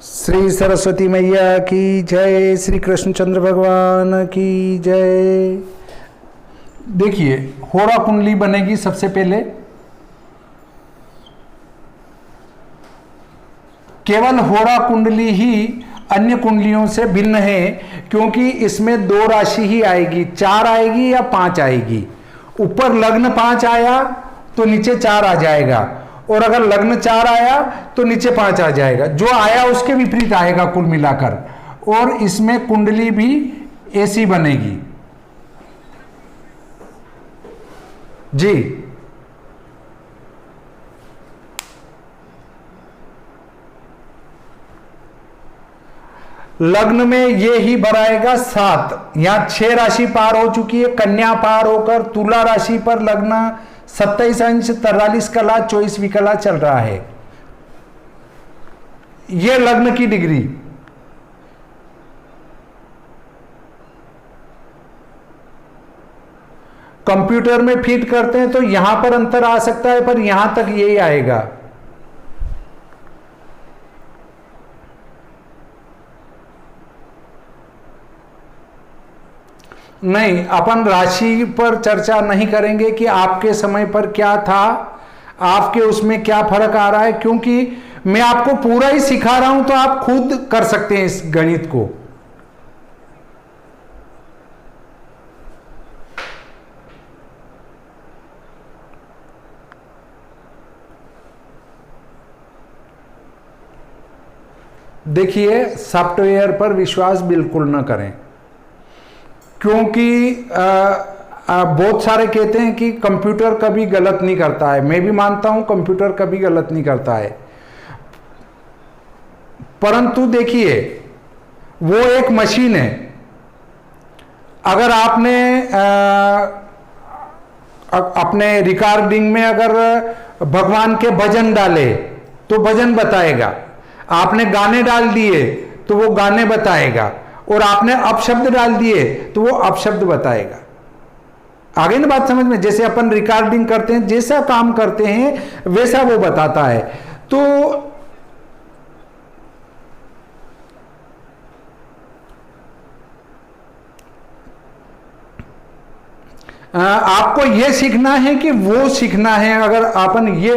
श्री सरस्वती मैया की जय, श्री कृष्णचंद्र भगवान की जय। देखिए, होरा कुंडली बनेगी सबसे पहले। केवल होरा कुंडली ही अन्य कुंडलियों से भिन्न है, क्योंकि इसमें 2 राशि ही आएगी, 4 आएगी या 5 आएगी। ऊपर लग्न 5 आया तो नीचे 4 आ जाएगा, और अगर लग्न 4 आया तो नीचे 5 आ जाएगा। जो आया उसके विपरीत आएगा कुल मिलाकर। और इसमें कुंडली भी ऐसी बनेगी जी। लग्न में ये ही भराएगा 7। यहां 6 राशि पार हो चुकी है। कन्या पार होकर तुला राशि पर लग्न 27 अंश 43 कला 24वीं कला चल रहा है। यह लग्न की डिग्री। कंप्यूटर में फिट करते हैं तो यहां पर अंतर आ सकता है, पर यहां तक यही आएगा। नहीं, अपन राशि पर चर्चा नहीं करेंगे कि आपके समय पर क्या था, आपके उसमें क्या फर्क आ रहा है, क्योंकि मैं आपको पूरा ही सिखा रहा हूं तो आप खुद कर सकते हैं इस गणित को। देखिए, सॉफ्टवेयर पर विश्वास बिल्कुल ना करें, क्योंकि बहुत सारे कहते हैं कि कंप्यूटर कभी गलत नहीं करता है। मैं भी मानता हूं कंप्यूटर कभी गलत नहीं करता है, परंतु देखिए, वो एक मशीन है। अगर आपने अपने रिकॉर्डिंग में अगर भगवान के भजन डाले तो भजन बताएगा, आपने गाने डाल दिए तो वो गाने बताएगा, और आपने अपशब्द डाल दिए तो वो अपशब्द बताएगा। आगे ना बात समझ में? जैसे अपन रिकॉर्डिंग करते हैं, जैसा काम करते हैं वैसा वो बताता है। तो आपको ये सीखना है कि वो सीखना है। अगर अपन ये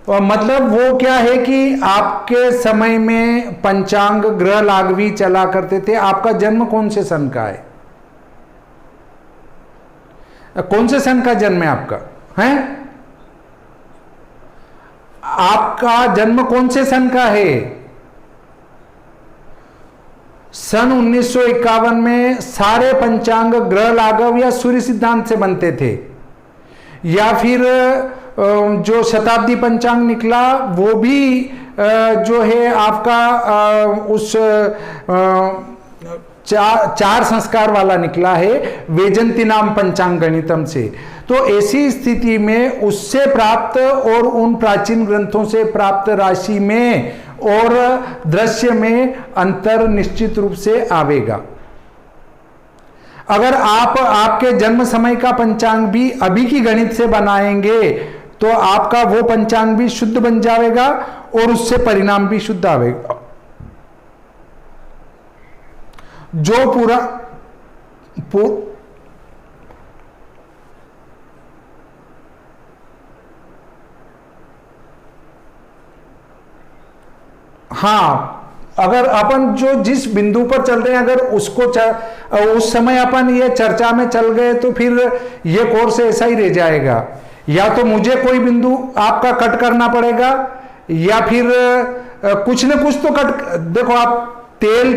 और मतलब वो क्या है कि आपके समय में पंचांग ग्रह लागवी चला करते थे। आपका जन्म कौन से सन का है? कौन से सन का जन्म है आपका? है आपका जन्म कौन से सन का है? सन 1951 में सारे पंचांग ग्रह लागव या सूर्य सिद्धांत से बनते थे, या फिर जो शताब्दी पंचांग निकला वो भी जो है आपका उस चार संस्कार वाला निकला है, वेजंती नाम पंचांग गणितम से। तो ऐसी स्थिति में उससे प्राप्त और उन प्राचीन ग्रंथों से प्राप्त राशि में और दृश्य में अंतर निश्चित रूप से आवेगा। अगर आप आपके जन्म समय का पंचांग भी अभी की गणित से बनाएंगे तो आपका वो पंचांग भी शुद्ध बन जाएगा और उससे परिणाम भी शुद्ध आवेगा। जो हाँ, अगर अपन जो जिस बिंदु पर चल रहे हैं अगर उसको उस समय अपन ये चर्चा में चल गए तो फिर ये कोर्स ऐसा ही रह जाएगा। या तो मुझे कोई बिंदु आपका कट करना पड़ेगा, या फिर कुछ न कुछ तो कट। देखो, आप तेल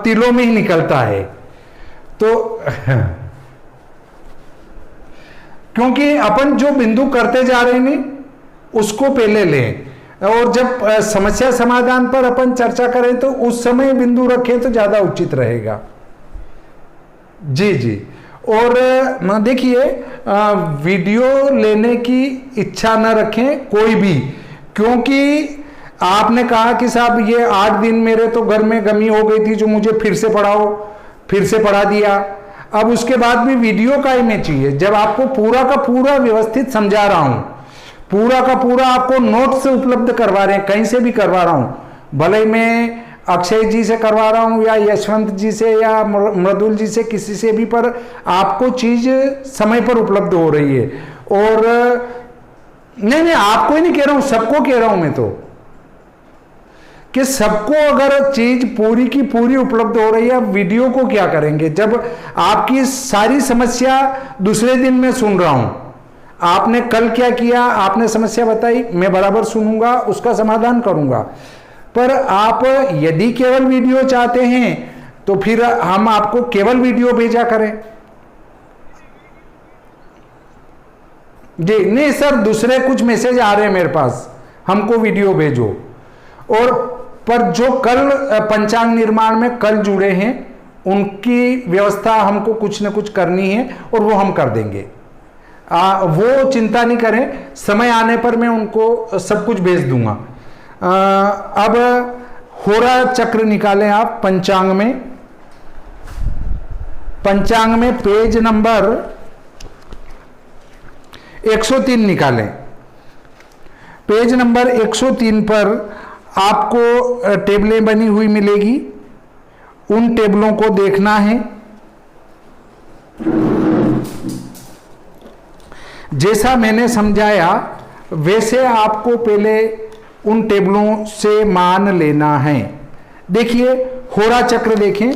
तिलों में ही निकलता है, तो क्योंकि अपन जो बिंदु करते जा रहे हैं उसको पहले लें, और जब समस्या समाधान पर अपन चर्चा करें तो उस समय बिंदु रखें तो ज्यादा उचित रहेगा। जी जी। और देखिए, वीडियो लेने की इच्छा न रखें कोई भी, क्योंकि आपने कहा कि साहब ये 8 दिन मेरे तो घर में गमी हो गई थी, जो मुझे फिर से पढ़ाओ, फिर से पढ़ा दिया। अब उसके बाद भी वीडियो का इमेज चाहिए, जब आपको पूरा का पूरा व्यवस्थित समझा रहा हूं, पूरा का पूरा आपको नोट्स उपलब्ध करवा रहे हैं, कहीं से भी करवा रहा हूं, भले ही मैं अक्षय जी से करवा रहा हूं या यशवंत जी से या मृदुल जी से, किसी से भी, पर आपको चीज समय पर उपलब्ध हो रही है। और नहीं आपको ही नहीं कह रहा हूं, सबको कह रहा हूं मैं तो, कि सबको अगर चीज पूरी की पूरी उपलब्ध हो रही है, वीडियो को क्या करेंगे जब आपकी सारी समस्या दूसरे दिन मैं सुन रहा हूं। आपने कल क्या किया, आपने समस्या बताई, मैं बराबर सुनूंगा, उसका समाधान करूंगा। पर आप यदि केवल वीडियो चाहते हैं तो फिर हम आपको केवल वीडियो भेजा करें। जी नहीं सर, दूसरे कुछ मैसेज आ रहे हैं मेरे पास, हमको वीडियो भेजो। और पर जो कल पंचांग निर्माण में कल जुड़े हैं उनकी व्यवस्था हमको कुछ न कुछ करनी है और वो हम कर देंगे, वो चिंता नहीं करें, समय आने पर मैं उनको सब कुछ भेज दूंगा। अब होरा चक्र निकालें आप पंचांग में। पंचांग में पेज नंबर 103 निकालें। पेज नंबर 103 पर आपको टेबलें बनी हुई मिलेगी, उन टेबलों को देखना है। जैसा मैंने समझाया वैसे आपको पहले उन टेबलों से मान लेना है। देखिए होरा चक्र देखें,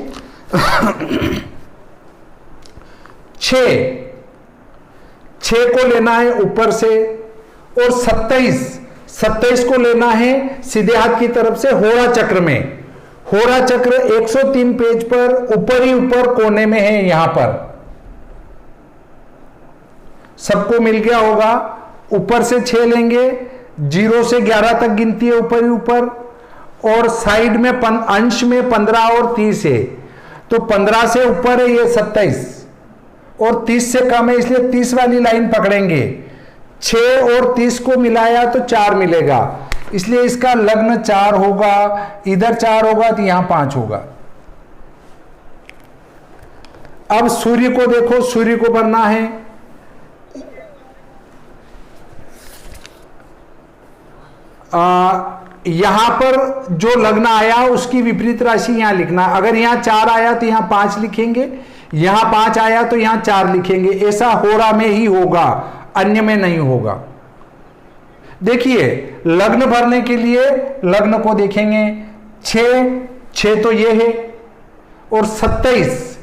6 को लेना है ऊपर से, और 27 को लेना है सीधे हाथ की तरफ से होरा चक्र में। होरा चक्र 103 पेज पर ऊपर ही ऊपर कोने में है, यहां पर सबको मिल गया होगा। ऊपर से 6 लेंगे, 0 से 11 तक गिनती है ऊपर ही ऊपर, और साइड में अंश में 15 और 30 है, तो 15 से ऊपर है ये 27 और 30 से कम है, इसलिए 30 वाली लाइन पकड़ेंगे। 6 और 30 को मिलाया तो 4 मिलेगा, इसलिए इसका लग्न 4 होगा, इधर 4 होगा तो यहां 5 होगा। अब सूर्य को देखो, सूर्य को भरना है। यहां पर जो लग्न आया उसकी विपरीत राशि यहां लिखना। अगर यहां 4 आया तो यहां 5 लिखेंगे, यहां 5 आया तो यहां 4 लिखेंगे। ऐसा होरा में ही होगा, अन्य में नहीं होगा। देखिए लग्न भरने के लिए लग्न को देखेंगे, 6 तो ये है, और 27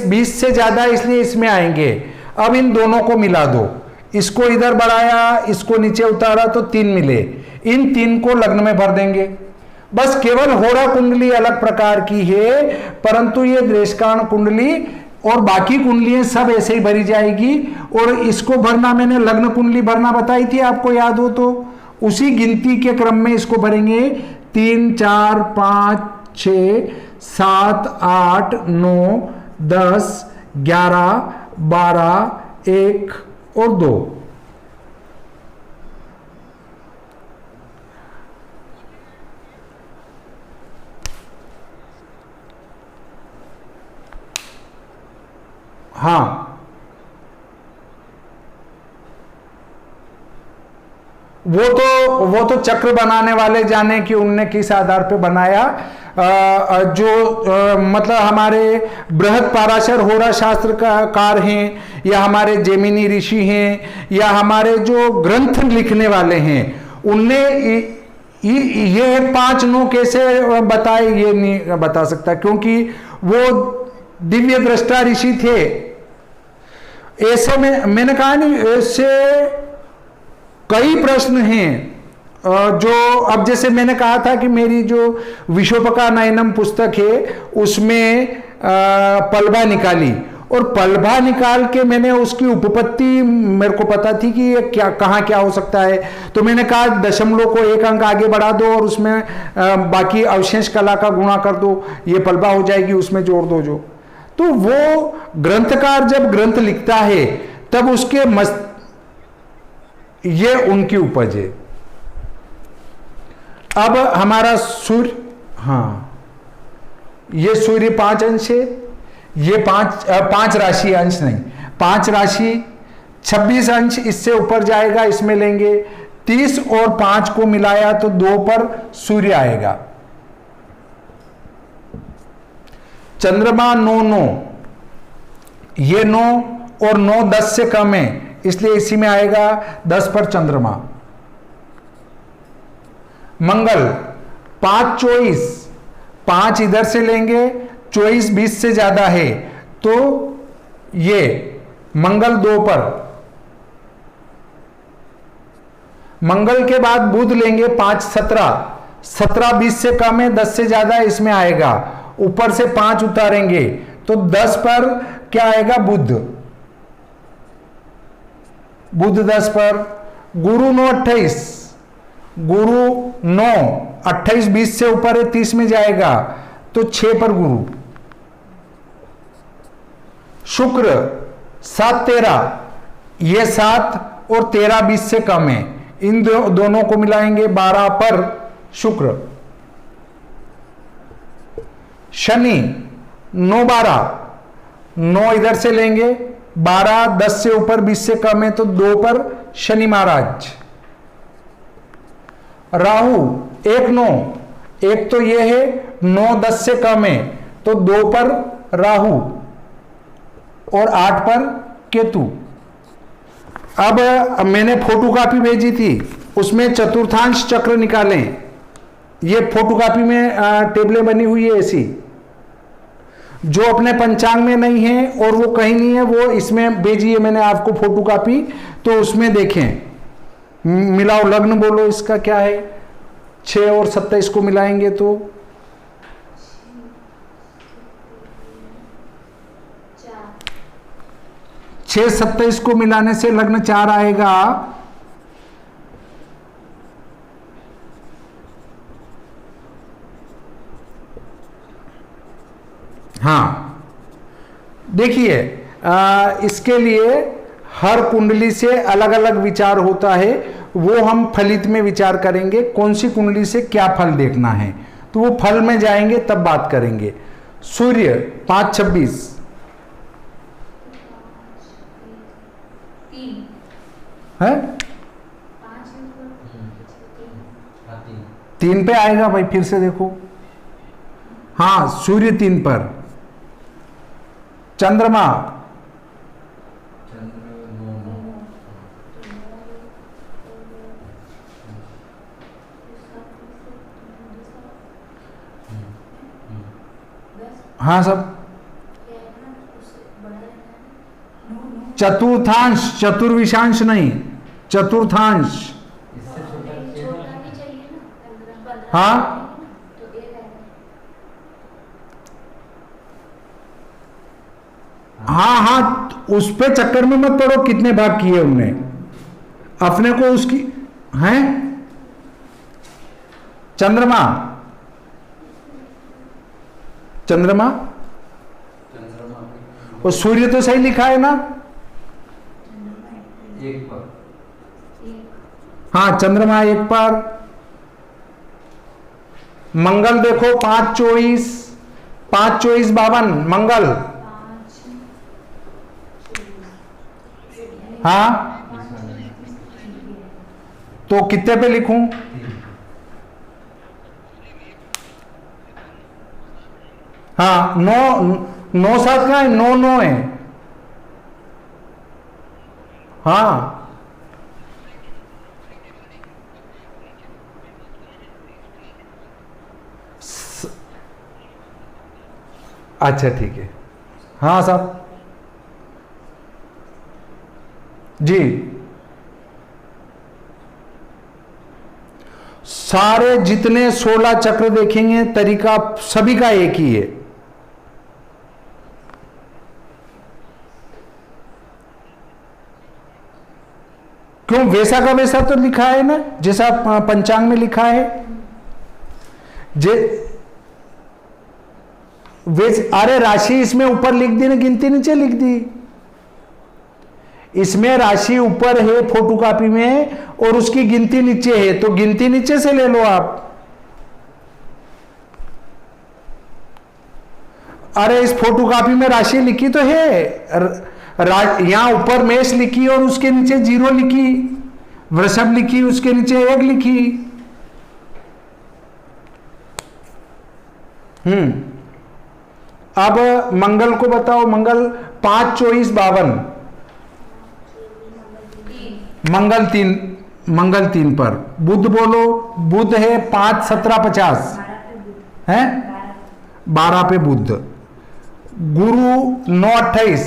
20 से ज्यादा, इसलिए इसमें आएंगे। अब इन दोनों को मिला दो, इसको इधर बढ़ाया, इसको नीचे उतारा तो 3 मिले, इन 3 को लग्न में भर देंगे। बस केवल होरा कुंडली अलग प्रकार की है, परंतु ये देशकाण कुंडली और बाकी कुंडलियां सब ऐसे ही भरी जाएगी। और इसको भरना मैंने लग्न कुंडली भरना बताई थी, आपको याद हो तो, उसी गिनती के क्रम में इसको भरेंगे। 3 4 5 6 7 8 9 10 11 12 1 और 2। हाँ वो तो चक्र बनाने वाले जाने कि उनने किस आधार पे बनाया। मतलब हमारे बृहद पाराशर होरा शास्त्र का कार हैं, या हमारे जेमिनी ऋषि हैं, या हमारे जो ग्रंथ लिखने वाले हैं, उनने ये 5 नो कैसे बताए ये नहीं बता सकता, क्योंकि वो दिव्य दृष्टा ऋषि थे। ऐसे में मैंने कहा नहीं, ऐसे कई प्रश्न हैं जो, अब जैसे मैंने कहा था कि मेरी जो विशोपका नयनम पुस्तक है उसमें पलभा निकाली, और पलभा निकाल के मैंने उसकी उपपत्ति मेरे को पता थी कि ये क्या कहाँ क्या हो सकता है, तो मैंने कहा दशमलव को 1 अंक आगे बढ़ा दो और उसमें बाकी अवशेष कला का गुणा कर दो, ये पलभा हो जाएगी, उसमें जोड़ दो जो। तो वो ग्रंथकार जब ग्रंथ लिखता है तब उसके ये उनकी उपज है। अब हमारा सूर्य, हाँ ये सूर्य 5 अंश है, ये 5 राशि अंश नहीं, 5 राशि 26 अंश इससे ऊपर जाएगा, इसमें लेंगे। 30 और 5 को मिलाया तो 2 पर सूर्य आएगा। चंद्रमा 9 9, ये 9 और 9 10 से कम है, इसलिए इसी में आएगा 10 पर चंद्रमा। मंगल 5 24, 5 इधर से लेंगे, 24 20 से ज्यादा है तो ये मंगल 2 पर। मंगल के बाद बुध लेंगे 5 17, 17 20 से कम है, 10 से ज्यादा है, इसमें आएगा। ऊपर से 5 उतारेंगे तो 10 पर क्या आएगा, बुध। बुध 10 पर। गुरु 9 28, गुरु 9 28 20 से ऊपर है, 30 में जाएगा तो 6 पर गुरु। शुक्र 7 13, ये 7 और 13 20 से कम है, इन दोनों को मिलाएंगे, 12 पर शुक्र। शनि 9 12, 9 इधर से लेंगे, 12 10 से ऊपर 20 से कम है तो 2 पर शनि महाराज। राहु 1 9, एक तो ये है, 9 10 से कम है तो 2 पर राहु और 8 पर केतु। अब मैंने फोटोकॉपी भेजी थी, उसमें चतुर्थांश चक्र निकालें। ये फोटोकॉपी में टेबलें बनी हुई है ऐसी, जो अपने पंचांग में नहीं है और वो कहीं नहीं है, वो इसमें भेजी है मैंने आपको फोटोकॉपी, तो उसमें देखें। मिलाओ लग्न, बोलो इसका क्या है। 6 और 27 को मिलाएंगे तो 6 27 को मिलाने से लग्न 4 आएगा। हाँ देखिए, इसके लिए हर कुंडली से अलग अलग विचार होता है, वो हम फलित में विचार करेंगे, कौन सी कुंडली से क्या फल देखना है, तो वो फल में जाएंगे तब बात करेंगे। सूर्य 5 26 है, 3 पे आएगा भाई, फिर से देखो। हाँ सूर्य 3 पर। चंद्रमा हाँ सब। चतुर्थांश, चतुर्विशांश नहीं, चतुर्थांश। हाँ हाँ हाँ, उस पे चक्कर में मत पड़ो कितने भाग किए उनने, अपने को उसकी हैं। चंद्रमा, चंद्रमा और सूर्य तो सही लिखा है ना, 1 पर। हाँ चंद्रमा 1 पर। मंगल देखो 5 24, 5 24 52 मंगल। हाँ तो कितने पे लिखूं? हाँ 9 9 7 का है, 9 9 है। हाँ अच्छा ठीक है। हाँ साहब जी, सारे जितने 16 चक्र देखेंगे तरीका सभी का एक ही है। क्यों, वैसा का वैसा तो लिखा है ना, जैसा पंचांग में लिखा है। अरे राशि इसमें ऊपर लिख दी ना, गिनती नीचे लिख दी। इसमें राशि ऊपर है फोटोकॉपी में और उसकी गिनती नीचे है, तो गिनती नीचे से ले लो आप। अरे इस फोटोकॉपी में राशि लिखी तो है, यहां ऊपर मेष लिखी और उसके नीचे 0 लिखी, वृषभ लिखी उसके नीचे 1 लिखी। अब मंगल को बताओ, मंगल 5 24 52, मंगल 3 पर। बुध बोलो, बुध है 5 17 50 है, 12 पे बुध। गुरु 9 28,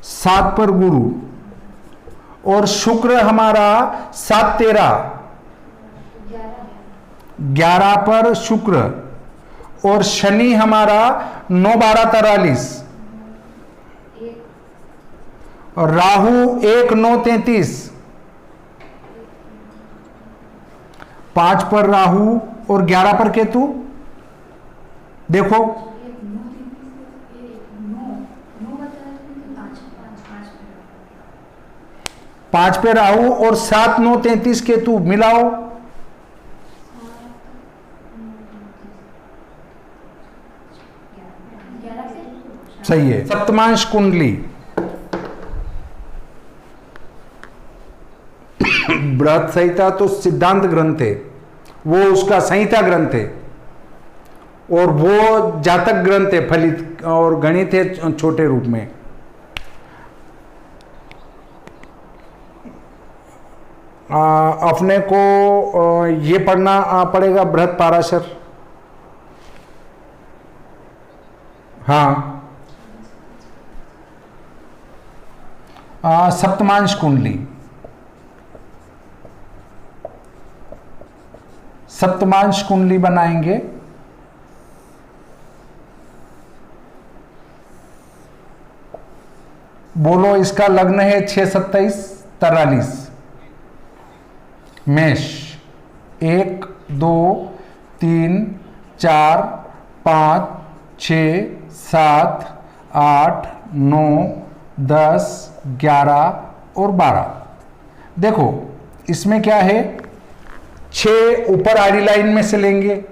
7 पर गुरु। और शुक्र हमारा 7 13, 11 पर शुक्र। और शनि हमारा 9 12 43, और राहु 1 9 33, 5 पर राहु और 11 पर केतु। देखो 5 पे राहु और 7 9 33 केतु, मिलाओ। सही है। सप्तमांश कुंडली बृहत संहिता तो सिद्धांत ग्रंथ है, वो उसका संहिता ग्रंथ है, और वो जातक ग्रंथ है फलित, और गणित है छोटे रूप में। अपने को ये पढ़ना पड़ेगा बृहत पाराशर। हाँ, सप्तमांश कुंडली, सप्तमांश कुंडली बनाएंगे। बोलो, इसका लग्न है 6 27 43, मेष 1 2 3 4 5 6 7 8 9 10 11 और 12। देखो इसमें क्या है, 6 ऊपर आड़ी लाइन में से लेंगे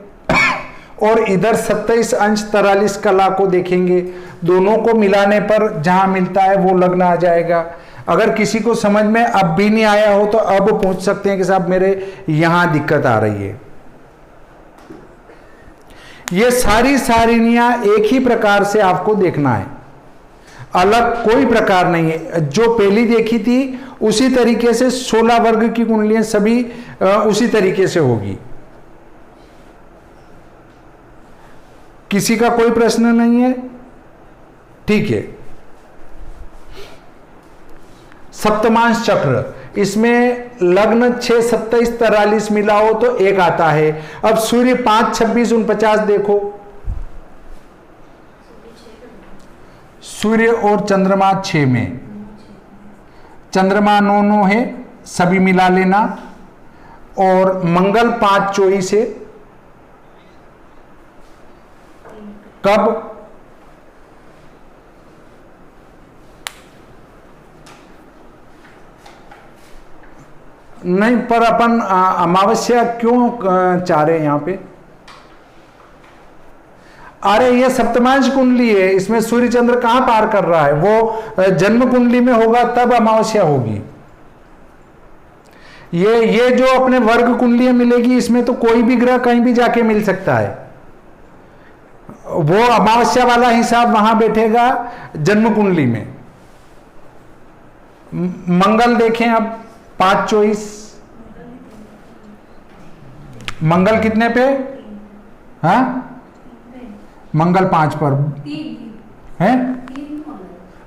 और इधर 27 अंश 43 कला को देखेंगे। दोनों को मिलाने पर जहां मिलता है वो लग्न आ जाएगा। अगर किसी को समझ में अब भी नहीं आया हो तो अब पूछ सकते हैं कि साहब मेरे यहां दिक्कत आ रही है। ये सारी सारिणियां एक ही प्रकार से आपको देखना है, अलग कोई प्रकार नहीं है। जो पहली देखी थी उसी तरीके से 16 वर्ग की कुंडलियां सभी उसी तरीके से होगी। किसी का कोई प्रश्न नहीं है? ठीक है। सप्तमांश चक्र, इसमें लग्न 6 27 43 मिलाओ तो 1 आता है। अब सूर्य 5 26 49 देखो, सूर्य और चंद्रमा 6 में, चंद्रमा 9 9 है, सभी मिला लेना। और मंगल 5 24 है, कब? नहीं, पर अपन अमावस्या क्यों चाह रहे हैं यहां पे? अरे ये सप्तमांश कुंडली है, इसमें सूर्य चंद्र कहां पार कर रहा है? वो जन्म कुंडली में होगा तब अमावस्या होगी। ये जो अपने वर्ग कुंडलियां मिलेगी, इसमें तो कोई भी ग्रह कहीं भी जाके मिल सकता है। वो अमावस्या वाला हिसाब वहां बैठेगा जन्म कुंडली में। मंगल देखें अब 5 24, मंगल कितने पे? हाँ, मंगल 5 पर है।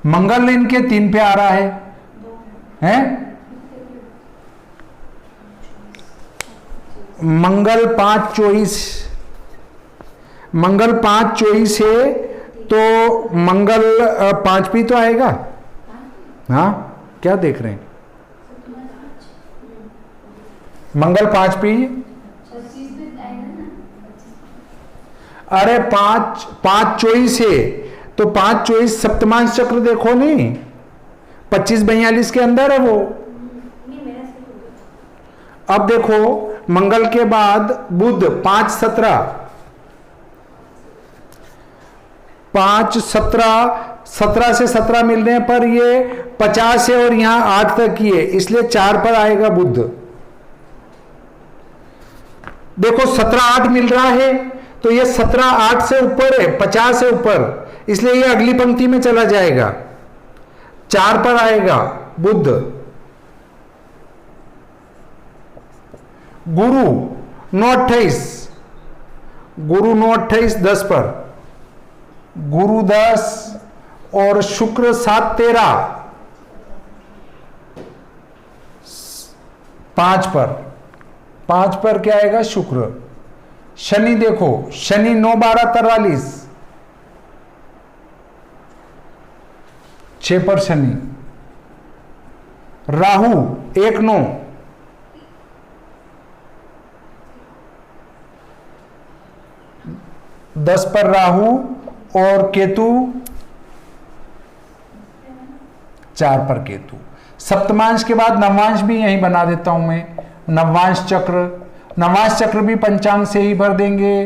मंगल इनके 3 पे आ रहा है? मंगल 5 24, मंगल 5 24 है तो मंगल 5 भी तो आएगा। हाँ, क्या देख रहे हैं? मंगल 5 पे ही। अरे 5 24 है तो 5 24 सप्तमांश चक्र देखो नहीं, 25 42 के अंदर है वो। अब देखो मंगल के बाद बुध 5 17, 5 17 17 से 17 मिल रहे हैं, पर ये 50 है और यहां 8 तक ही है, इसलिए 4 पर आएगा बुध। देखो 17 8 मिल रहा है, तो ये 17 8 से ऊपर है, 50 से ऊपर, इसलिए ये अगली पंक्ति में चला जाएगा, 4 पर आएगा बुध। गुरु 9 28, गुरु 9 28 10 पर, गुरु 10 और शुक्र 7 13 5 पर, 5 पर क्या आएगा शुक्र। शनि देखो, शनि 9 12 43, 6 पर शनि। राहु 1 9, दस पर राहु और केतु 4 पर केतु। सप्तमांश के बाद नवमांश भी यहीं बना देता हूं मैं, नवमांश चक्र, नवमांश चक्र भी पंचांग से ही भर देंगे।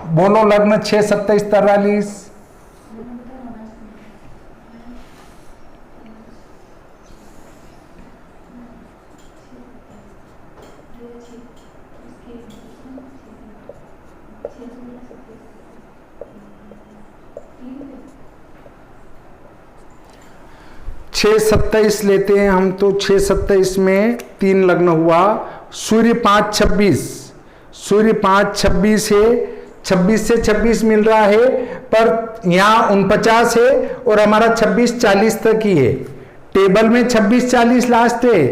बोलो लग्न 6 27 43, छः 27 लेते हैं हम, तो 6 27 में 3 लग्न हुआ। सूर्य 5 26, सूर्य 5 26 है, 26 से 26 मिल रहा है, पर यहाँ 49 है और हमारा 26 40 तक ही है। टेबल में 26 40 लास्ट है,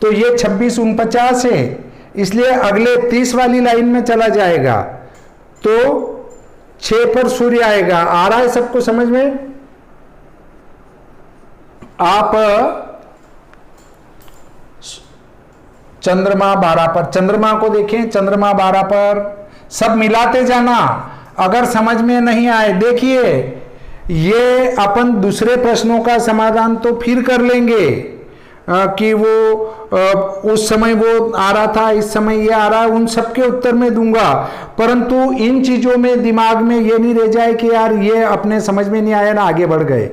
तो ये 26 49 है, इसलिए अगले 30 वाली लाइन में चला जाएगा, तो 6 पर सूर्य आएगा। आ रहा है सबको समझ में? आप चंद्रमा 12 पर, चंद्रमा को देखें, चंद्रमा 12 पर, सब मिलाते जाना। अगर समझ में नहीं आए, देखिए ये अपन दूसरे प्रश्नों का समाधान तो फिर कर लेंगे कि वो उस समय वो आ रहा था, इस समय ये आ रहा है, उन सबके उत्तर में दूंगा, परंतु इन चीजों में दिमाग में ये नहीं रह जाए कि यार ये अपने समझ में नहीं आया ना, आगे बढ़ गए।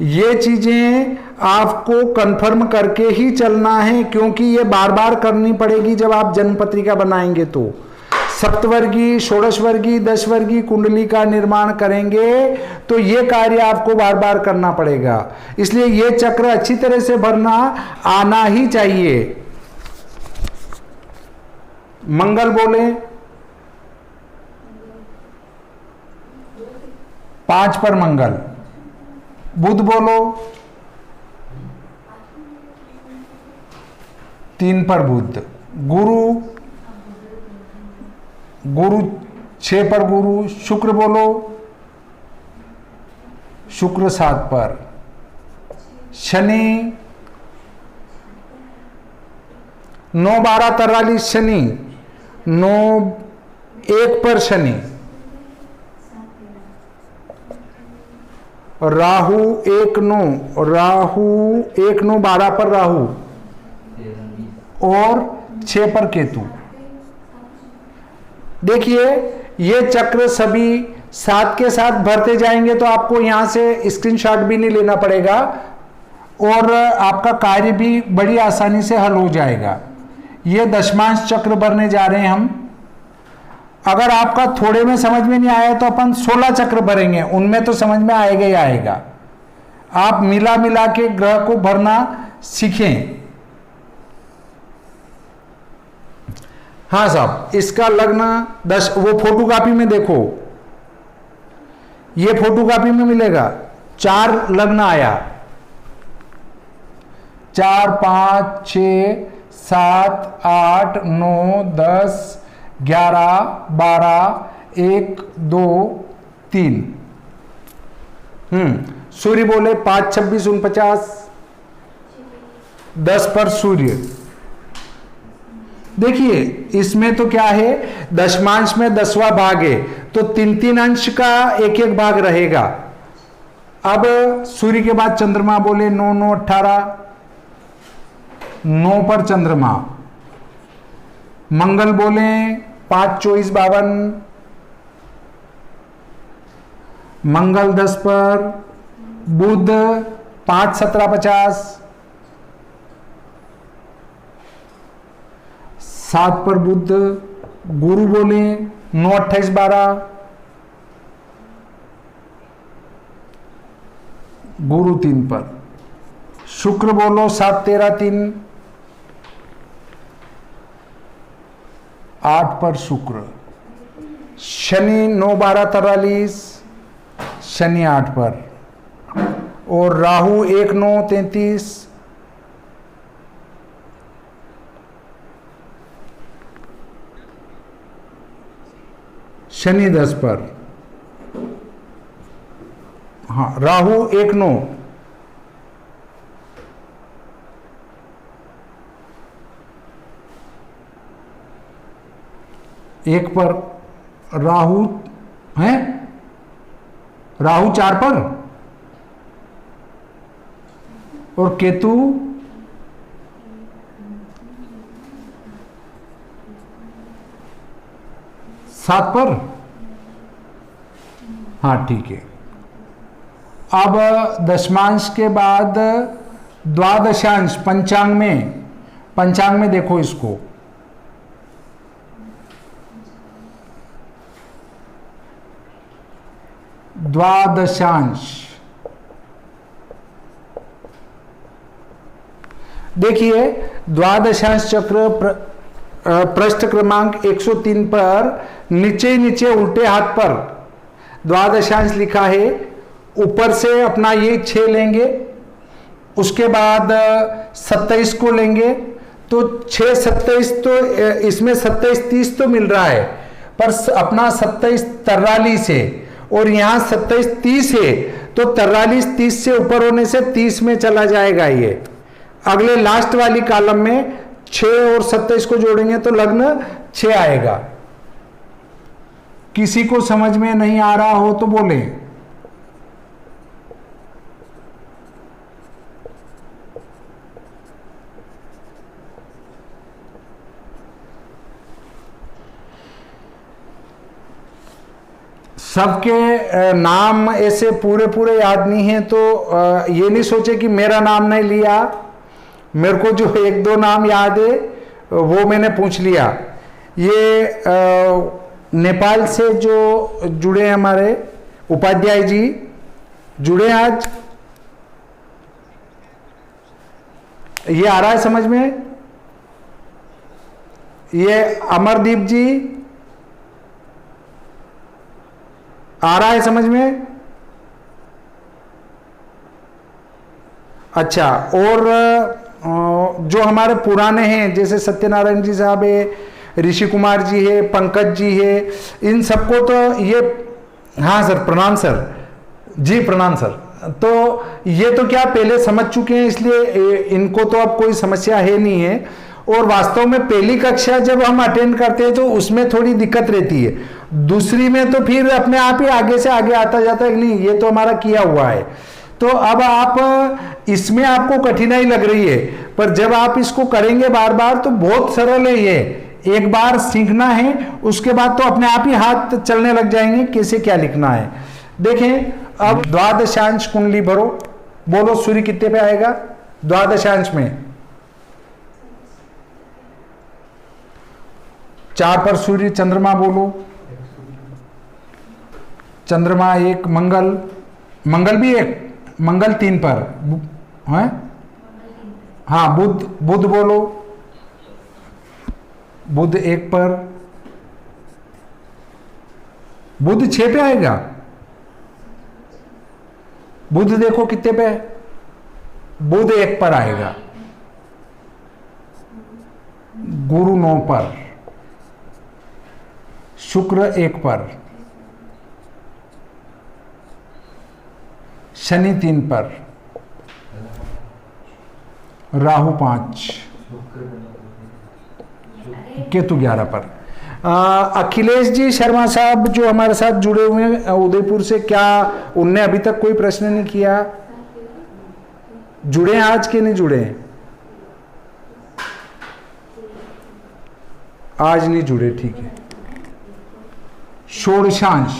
ये चीजें आपको कंफर्म करके ही चलना है, क्योंकि ये बार बार करनी पड़ेगी जब आप जन्म पत्रिका बनाएंगे। तो सप्तवर्गीय, षोडशवर्गीय, दशवर्गीय कुंडली का निर्माण करेंगे तो ये कार्य आपको बार बार करना पड़ेगा, इसलिए ये चक्र अच्छी तरह से भरना आना ही चाहिए। मंगल बोले 5 पर मंगल, बुध बोलो 3 पर बुध, गुरु 6 पर गुरु, शुक्र बोलो शुक्र 7 पर, शनि 9 12 43 शनि, 9 1 पर शनि, राहु 1 9, राहु 1 9 12 पर राहु और 6 पर केतु। देखिए ये चक्र सभी साथ के साथ भरते जाएंगे, तो आपको यहां से स्क्रीनशॉट भी नहीं लेना पड़ेगा और आपका कार्य भी बड़ी आसानी से हल हो जाएगा। ये दशमांश चक्र भरने जा रहे हैं हम। अगर आपका थोड़े में समझ में नहीं आया तो अपन 16 चक्र भरेंगे, उनमें तो समझ में आएगा ही आएगा। आप मिला मिला के ग्रह को भरना सीखें। हाँ साहब, इसका लग्न 10, वो फोटोकॉपी में देखो, ये फोटोकॉपी में मिलेगा। 4 लग्न आया, 4 5 6 7 8 9 10 11 12 1 2 3। सूर्य बोले 5 26 49, 10 पर सूर्य। देखिए इसमें तो क्या है, दशमांश में 10वां भाग है, तो 3 अंश का 1 भाग रहेगा। अब सूर्य के बाद चंद्रमा बोले 9 9 18, 9 पर चंद्रमा। मंगल बोले 5 24 52, मंगल 10 पर, बुध 5-17-50, 7 पर बुध, गुरु बोले 9-28-12, गुरु 3 पर, शुक्र बोलो 7-13-3, 8 पर शुक्र, शनि 9-12-43, शनि 8 पर, और राहु 1-9-33, शनि 10 पर, हाँ राहु 1-9, एक पर राहु है, राहु 4 पर, और केतु 7 पर, हाँ ठीक है। अब दशमांश के बाद द्वादशांश पंचांग में देखो इसको, द्वादशांश देखिए, द्वादशांश चक्र पृष्ठ क्रमांक 103 पर नीचे उल्टे हाथ पर द्वादशांश लिखा है। ऊपर से अपना ये 6 लेंगे, उसके बाद 27 को लेंगे, तो 6-27 तो इसमें 27-30 तो मिल रहा है, पर अपना 27-43 है और यहाँ 27-30 है, तो 43-30 से ऊपर होने से 30 में चला जाएगा। ये अगले लास्ट वाली कॉलम में 6 और 27 को जोड़ेंगे तो लग्न 6 आएगा। किसी को समझ में नहीं आ रहा हो तो बोले। सबके नाम ऐसे पूरे याद नहीं है, तो ये नहीं सोचे कि मेरा नाम नहीं लिया। मेरे को जो 1-2 नाम याद है वो मैंने पूछ लिया। ये नेपाल से जो जुड़े हैं हमारे उपाध्याय जी जुड़े आज, ये आ रहा है समझ में? ये अमरदीप जी आ रहा है समझ में? अच्छा, और जो हमारे पुराने हैं जैसे सत्यनारायण जी साहब है, ऋषि कुमार जी है, पंकज जी है, इन सबको तो ये, हाँ सर प्रणाम सर जी, प्रणाम सर। तो ये तो क्या पहले समझ चुके हैं, इसलिए इनको तो अब कोई समस्या है नहीं है। और वास्तव में पहली कक्षा जब हम अटेंड करते हैं तो उसमें थोड़ी दिक्कत रहती है, दूसरी में तो फिर अपने आप ही आगे से आगे आता जाता है कि नहीं ये तो हमारा किया हुआ है। तो अब आप इसमें आपको कठिनाई लग रही है, पर जब आप इसको करेंगे बार बार तो बहुत सरल है। ये एक बार सीखना है, उसके बाद तो अपने आप ही हाथ चलने लग जाएंगे कैसे क्या लिखना है। देखें, अब द्वादशांश कुंडली भरो, बोलो सूर्य कितने पे आएगा द्वादशांश में? 4 पर सूर्य, चंद्रमा बोलो, चंद्रमा 1, मंगल भी 1, मंगल 3 पर है, हाँ बुध बोलो, बुध 1 पर, बुध 6 पे आएगा। बुध देखो कितने पे, बुध 1 पर आएगा, गुरु 9 पर, शुक्र 1 पर, शनि 3 पर, राहु 5, केतु 11 पर। अखिलेश जी शर्मा साहब जो हमारे साथ जुड़े हुए हैं उदयपुर से, क्या उनने अभी तक कोई प्रश्न नहीं किया? जुड़े हैं आज के नहीं जुड़े हैं? आज नहीं जुड़े, ठीक है। षोडशांश,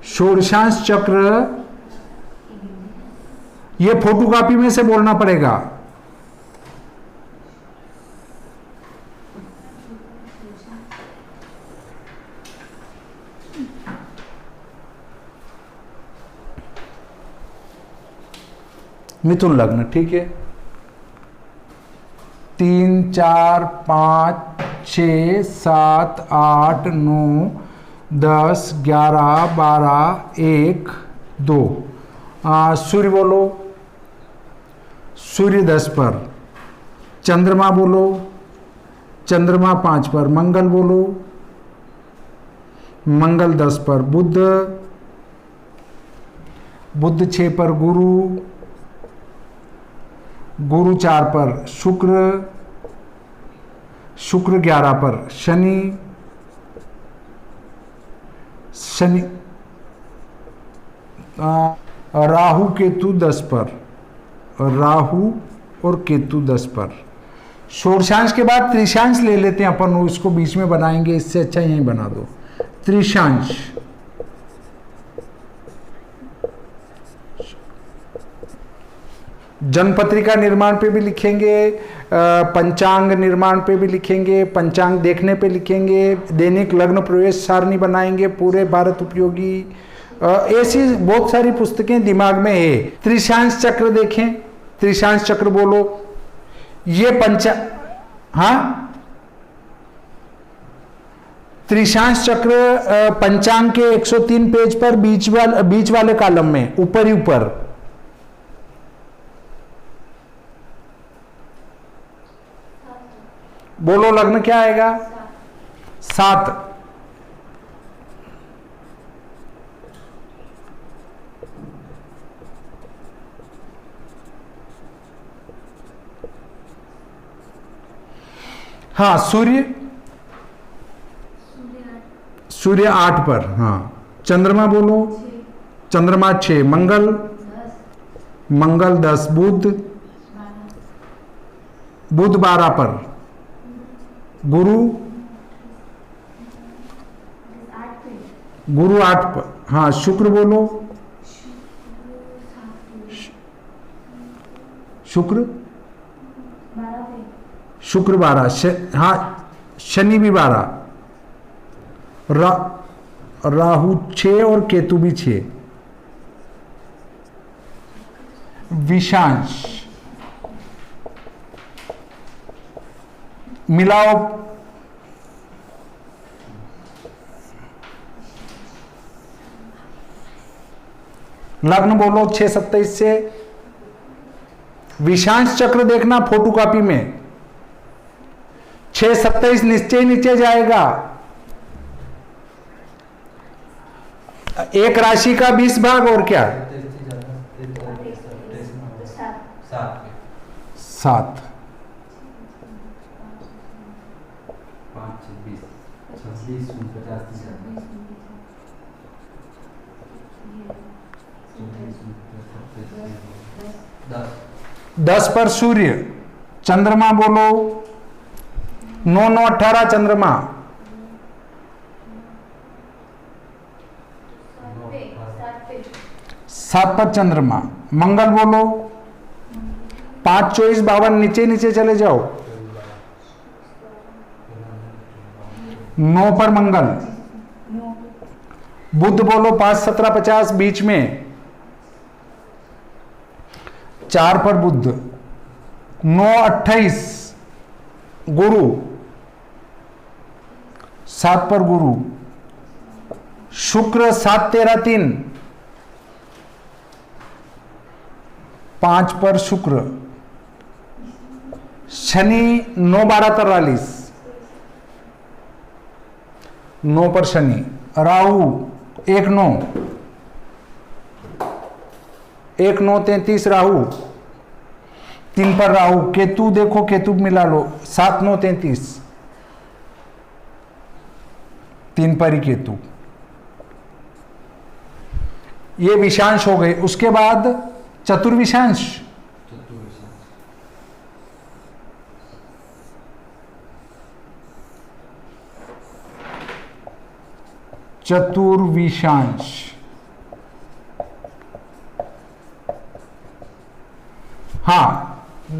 षोडशांश चक्र, ये फोटोकॉपी में से बोलना पड़ेगा। मिथुन लग्न, ठीक है। 3 4 5 6 7 8 9 10 11 12 1 2। सूर्य बोलो, सूर्य 10 पर। चंद्रमा बोलो, चंद्रमा 5 पर। मंगल बोलो, मंगल 10 पर। बुध, बुध 6 पर। गुरु, गुरु 4 पर। शुक्र, शुक्र 11 पर। शनि, शनि राहु केतु 10 पर। राहु और केतु 10 पर। षोडशांश के बाद त्रिशांश ले लेते हैं अपन, इसको बीच में बनाएंगे, इससे अच्छा यहीं बना दो। त्रिशांश, जन्मपत्रिका निर्माण पे भी लिखेंगे, पंचांग निर्माण पे भी लिखेंगे, पंचांग देखने पे लिखेंगे, दैनिक लग्न प्रवेश सारणी बनाएंगे, पूरे भारत उपयोगी, ऐसी बहुत सारी पुस्तकें दिमाग में है। त्रिशांश चक्र देखें, त्रिशांश चक्र बोलो, ये हाँ, त्रिशांश चक्र पंचांग के 103 पेज पर बीच वाले कॉलम में, ऊपर ही ऊपर। बोलो लग्न क्या आएगा? 7। हाँ, सूर्य, सूर्य 8 पर। हाँ, चंद्रमा बोलो, चंद्रमा 6। मंगल, मंगल 10। बुध, बुध 12 पर। गुरु, गुरु 8 पर। हाँ, शुक्र बोलो, शुक्र, शुक्र 12। हाँ, शनि भी 12। राहु 6 और केतु भी 6। विषांश मिलाओ, लग्न बोलो 6-27 से। विषांश चक्र देखना फोटोकॉपी में, 6-27 निश्चय नीचे जाएगा। एक राशि का 20 भाग और क्या? 7। 10 पर सूर्य। चंद्रमा बोलो, 9 9 18 चंद्रमा। 7 पर चंद्रमा। मंगल बोलो, 5 24 52 नीचे नीचे चले जाओ। 9 पर मंगल। बुध बोलो, 5 17 50 बीच में। 4 पर बुध। 9 28 गुरु। 7 पर गुरु। शुक्र 7 13 3। 5 पर शुक्र। शनि 9 12 43। 9 पर शनि। राहु 1 9 1 9 33 राहु। 3 पर राहु। केतु देखो, केतु मिला लो, 7 9 33। 3 पर ही केतु। ये विषांश हो गए। उसके बाद चतुर्विषांश। चतुर्विशांश। हाँ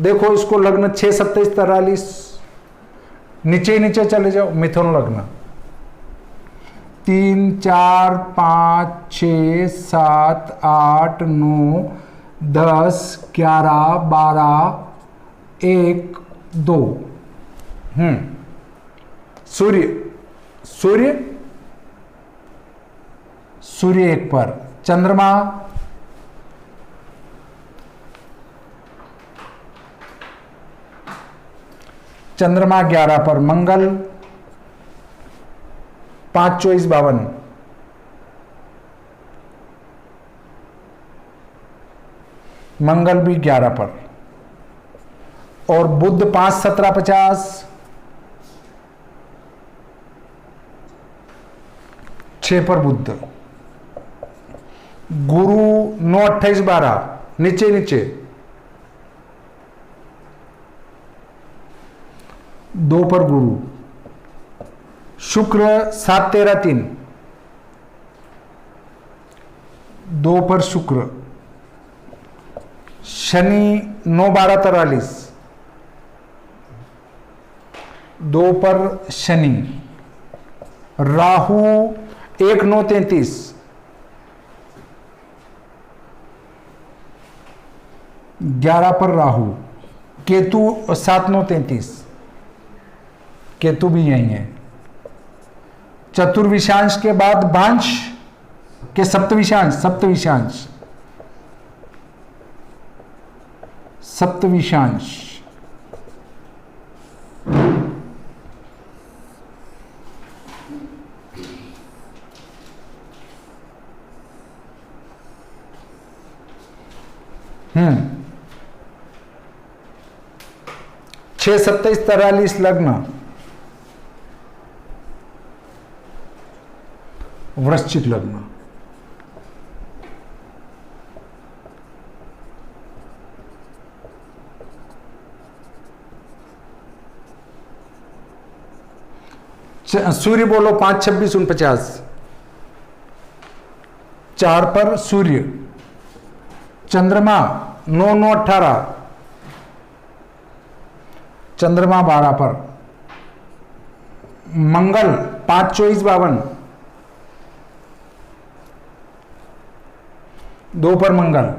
देखो इसको लग्न 6, 27, 43, नीचे नीचे चले जाओ। मिथुन लग्न 3, 4, 5, 6, 7, 8, 9, 10, 11, 12, 1, 2। सूर्य सूर्य सूर्य 1 पर, चंद्रमा चंद्रमा 11 पर, मंगल 5, 24, 52, मंगल भी 11 पर, और बुध 5, 17, 50, 6 पर बुध, गुरु 9, 28, 12, नीचे नीचे, 2 पर गुरु, शुक्र 7, 13, 3, 2 पर शुक्र, शनि 9, 12, 43, 2 पर शनि, राहु 1, 9, 33, 11 पर राहु, केतु 7, 9, 33, केतु भी यही है। चतुर्विशांश के बाद भांश के सप्तविशांश, सप्तविशांश सप्तविशांश, छह 27, 43 लग्न, वृश्चिक लग्न, सूर्य बोलो 5, 26, 49, 4 पर सूर्य, चंद्रमा 9, 9, 18, चंद्रमा 12 पर, मंगल 5, 24, 52, 2 पर मंगल,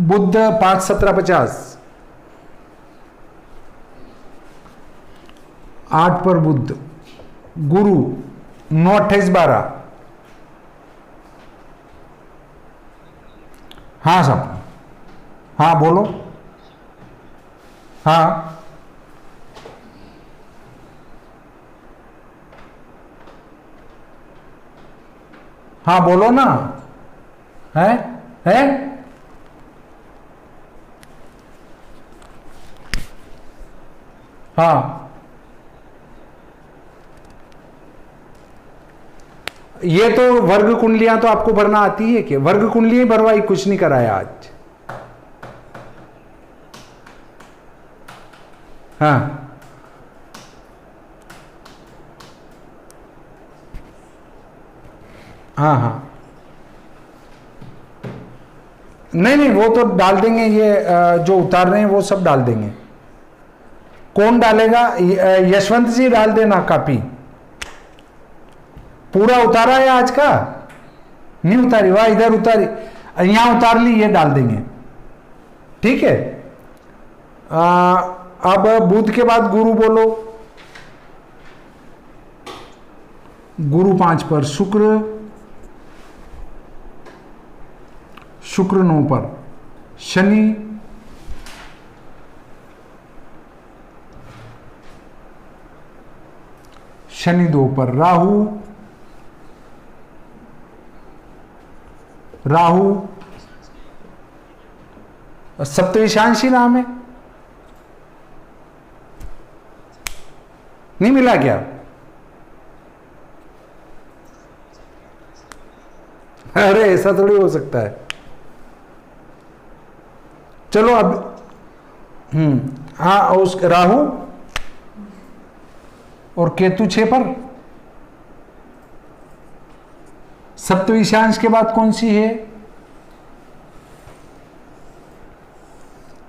बुध 5, 17, 50, 8 पर बुध, गुरु 9, 28, 12। हाँ सब, हाँ बोलो, हाँ हाँ बोलो ना, है हाँ ये तो वर्ग कुंडलियां तो आपको भरना आती है कि वर्ग कुंडलियां भरवाई, कुछ नहीं कराया आज। हाँ हाँ हाँ नहीं नहीं वो तो डाल देंगे, ये जो उतार रहे हैं वो सब डाल देंगे। कौन डालेगा? यशवंत जी डाल देना कॉपी। पूरा उतारा है आज का? नहीं उतारी, वाह इधर उतारी, यहां उतार ली, ये डाल देंगे, ठीक है। अब बुध के बाद गुरु बोलो, गुरु 5 पर, शुक्र 9 पर, शनि 2 पर, राहु सप्तविशांशी नाम है, नहीं मिला क्या? अरे ऐसा थोड़ी हो सकता है। चलो अब हाँ, उस राहु और केतु 6 पर, सप्तविशांश के बाद कौन सी है?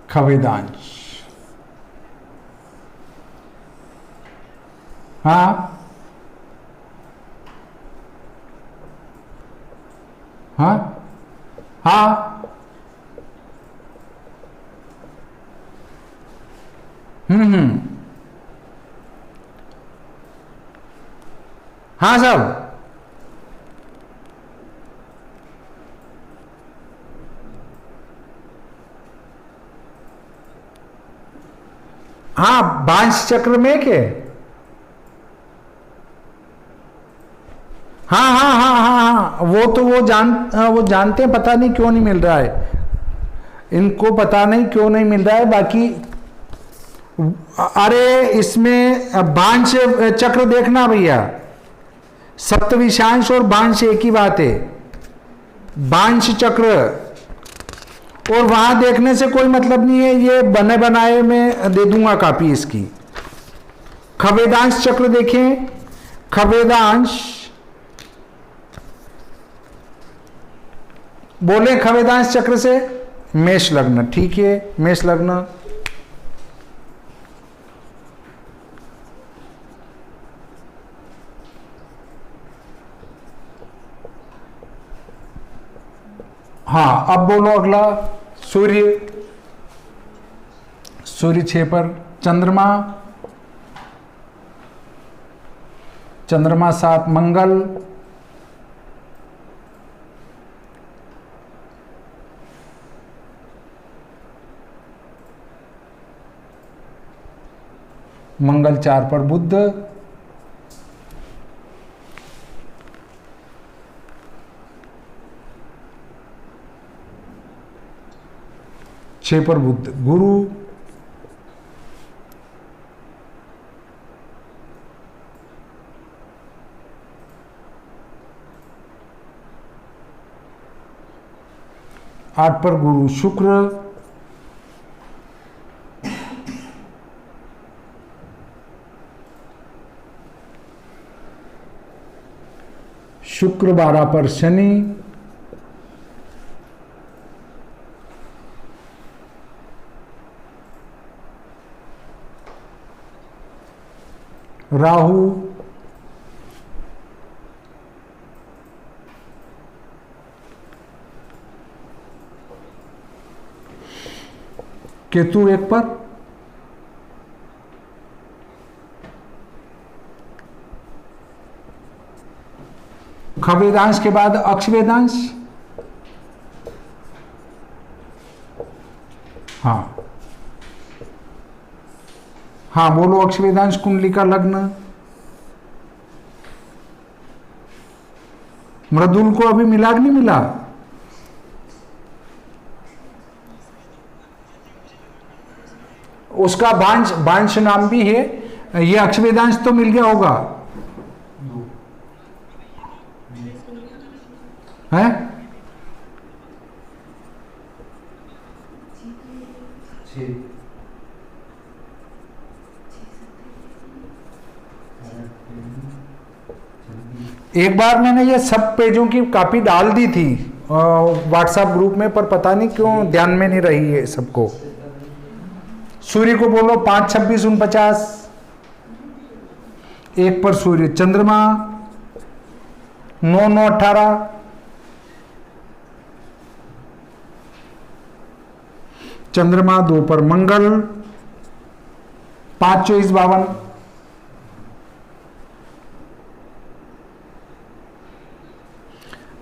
खवेदांश। हाँ हाँ हाँ, हाँ साहब। हाँ, बांश चक्र में के, हाँ हाँ हाँ हाँ हाँ, वो जानते हैं, पता नहीं क्यों नहीं मिल रहा है इनको, पता नहीं क्यों नहीं मिल रहा है। बाकी अरे इसमें बांश चक्र देखना भैया, सप्तविशांश और बांश एक ही बात है। बांश चक्र और वहां देखने से कोई मतलब नहीं है, ये बने बनाए में दे दूंगा कॉपी इसकी। खवेदांश चक्र देखें, खवेदांश बोले खवेदांश चक्र से मेष लग्न, ठीक है, मेष लग्न। हाँ, अब बोलो अगला। सूर्य, सूर्य 6 पर, चंद्रमा, चंद्रमा 7, मंगल, मंगल 4 पर, बुध, छह पर बुध, गुरु, आठ पर गुरु, शुक्र, शुक्र 12 पर शनि, राहु, केतु 1 पर, खवेदांश के बाद अक्षवेदांश। हाँ हाँ, बोलो अक्षवेदांश कुंडली का लग्न। मृदुल को अभी मिला कि नहीं मिला? उसका बांश नाम भी है, ये अक्षवेदांश तो मिल गया होगा है? एक बार मैंने ये सब पेजों की कॉपी डाल दी थी व्हाट्सएप ग्रुप में, पर पता नहीं क्यों ध्यान में नहीं रही है सबको। सूर्य को बोलो 5, 26, 49, 1 पर सूर्य, चंद्रमा 9, 9, 18, चंद्रमा 2 पर, मंगल 5, 24, 52,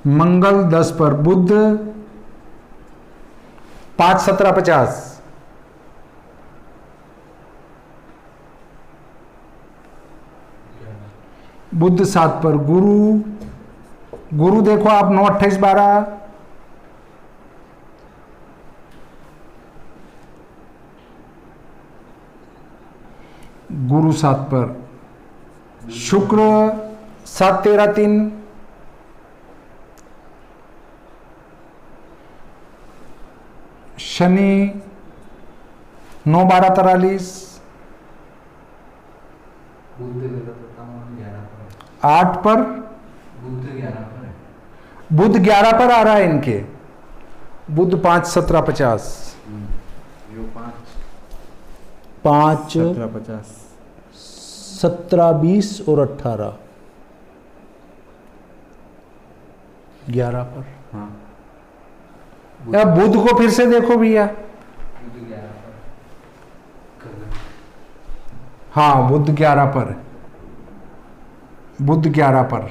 मंगल 10 पर, बुध 5, 17, 50, बुध 7 पर, गुरु देखो आप 9, 28, 12, गुरु 7 पर, शुक्र 7, 13, 3, शनि 9, 12, 43, 8 पर, बुध 11 पर आ रहा है इनके, बुध 5 17 50, 5 17 20 और 18 11 पर। हाँ या बुध को फिर से देखो भैया, हाँ बुध 11 पर, बुध 11 पर।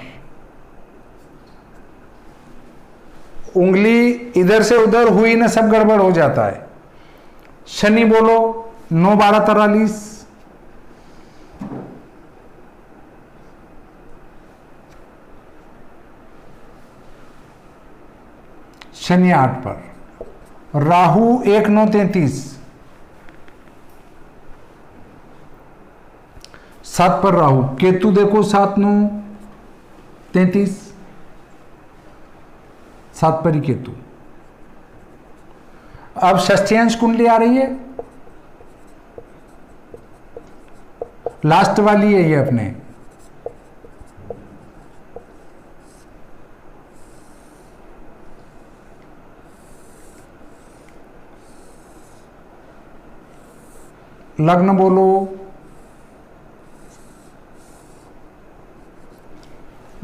उंगली इधर से उधर हुई ना, सब गड़बड़ हो जाता है। शनि बोलो 9 12 43, शनि 8 पर। राहु 1 9 33, 7 पर राहु। केतु देखो 7 9 33, 7 पर ही केतु। अब षष्ठ्यांश कुंडली आ रही है, लास्ट वाली है ये अपने। लग्न बोलो,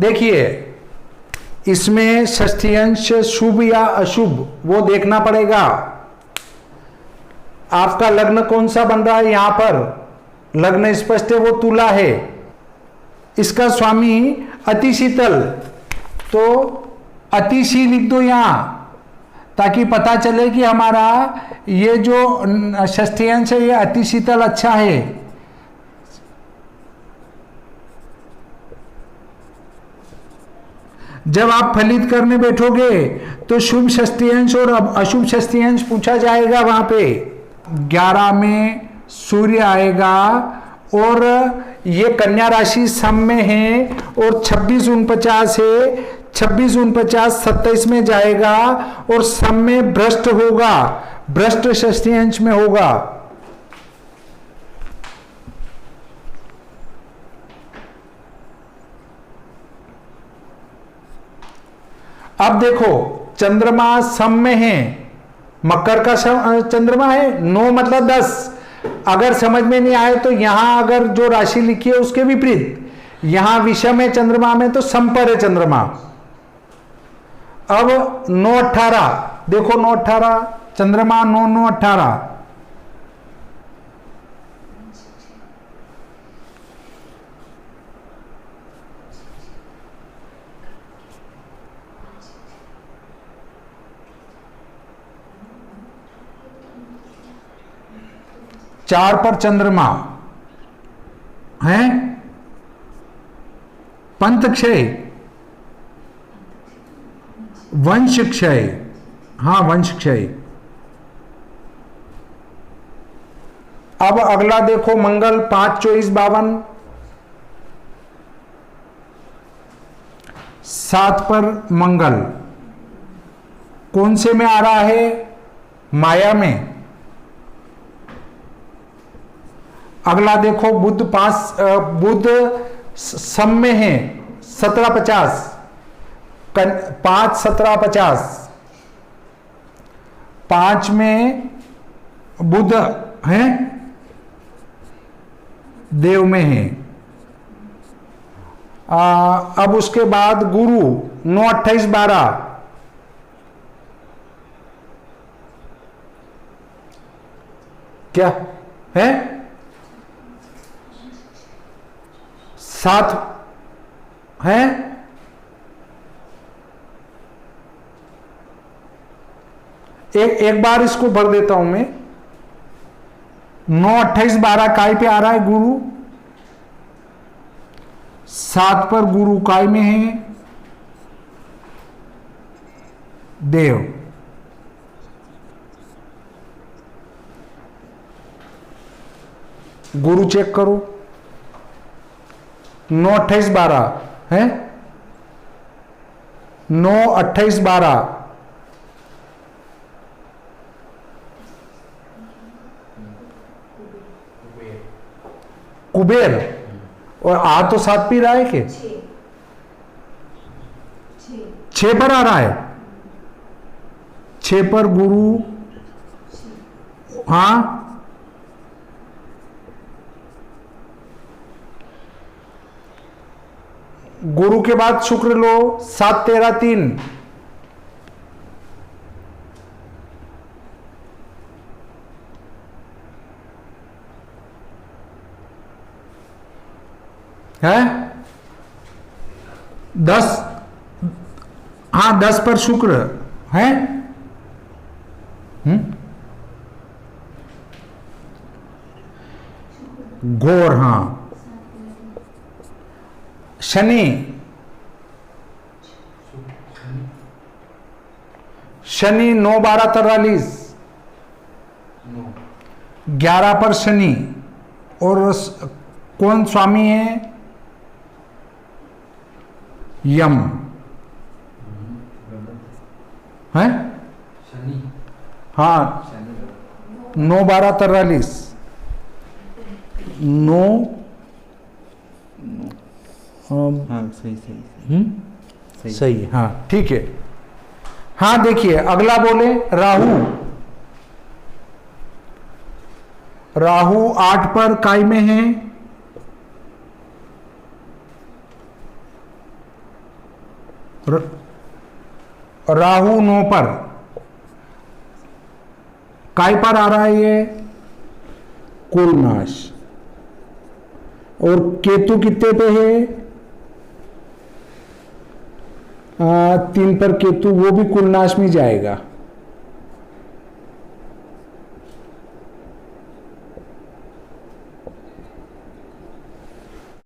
देखिए इसमें षष्ठ्यांश शुभ या अशुभ वो देखना पड़ेगा। आपका लग्न कौन सा बन रहा है, यहां पर लग्न स्पष्ट है, वो तुला है। इसका स्वामी अति शीतल, तो अतिशी लिख दो यहां, ताकि पता चले कि हमारा ये जो षष्ठ्यांश है ये अति शीतल अच्छा है। जब आप फलित करने बैठोगे तो शुभ षष्ठ्यांश और अशुभ षष्ठ्यांश पूछा जाएगा वहां पे। 11 में सूर्य आएगा और ये कन्या राशि सम में है, और 26 49 है, 26 49 27 में जाएगा और सम में भ्रष्ट होगा, भ्रष्ट षष्ठ्यांश में होगा। अब देखो चंद्रमा सम में है, मकर का चंद्रमा है, 9 मतलब 10। अगर समझ में नहीं आए तो यहां अगर जो राशि लिखी है उसके विपरीत, यहां विषम है चंद्रमा में तो सम पर है चंद्रमा। अब 9 18 देखो, 9 18 चंद्रमा 9 9 18, चार पर चंद्रमा है, पंथ क्षय, वंश क्षय, हाँ वंश क्षय। अब अगला देखो मंगल 5 24 52, 7 पर मंगल कौन से में आ रहा है, माया में। अगला देखो बुध 5 बुध सम में है 17 50, 5 17 50, 5 में बुध है, देव में है। अब उसके बाद गुरु 9 28 12, क्या है 7 है, एक बार इसको भर देता हूं मैं। 9 28 12 काय पे आ रहा है, गुरु 7 पर गुरु काय में है, देव। गुरु चेक करो, 9 28 12 है, 9 28 12, कुबेर, और आ तो 7 पी रहा है कि 6 पर आ रहा है, 6 पर गुरु, हाँ गुरु के बाद शुक्र लो, 7 13 3 है, 10, हाँ 10 पर शुक्र है, घोर, हाँ शनि, शनि 9 12 43, 11 पर शनि, और कौन स्वामी है, यम है, हाँ 9 12 43, 9, हाँ सही सही, हाँ ठीक है। हाँ देखिए अगला बोले राहु, राहु 8 पर काय में है, राहु 9 पर, काय पर आ रहा है ये, कुलनाश, और केतु कितने पे है, 3 पर केतु, वो भी कुलनाश में जाएगा,